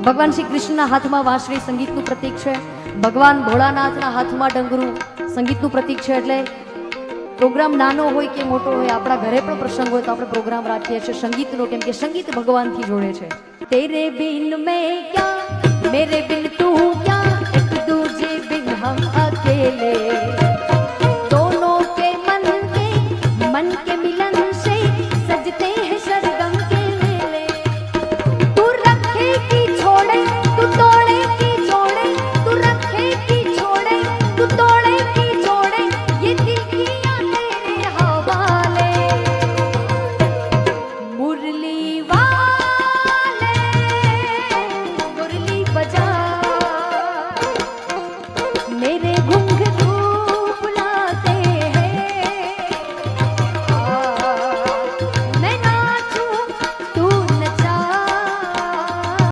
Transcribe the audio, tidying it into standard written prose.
ભગવાન શ્રી કૃષ્ણના હાથમાં વાંસળી સંગીતનું પ્રતીક છે, ભગવાન ભોળાનાથના હાથમાં ડંગરું સંગીતનું પ્રતીક છે। એટલે પ્રોગ્રામ નાનો હોય કે મોટો હોય, આપણા ઘરે પણ પ્રસંગ હોય તો આપણે પ્રોગ્રામ રાખીએ છીએ સંગીતનો, કેમ કે સંગીત ભગવાનથી જોડે છે। તેરે બિન મેં ક્યાં, મેરે બિન તું ક્યાં, એક દૂજે બિન હમ અકેલે।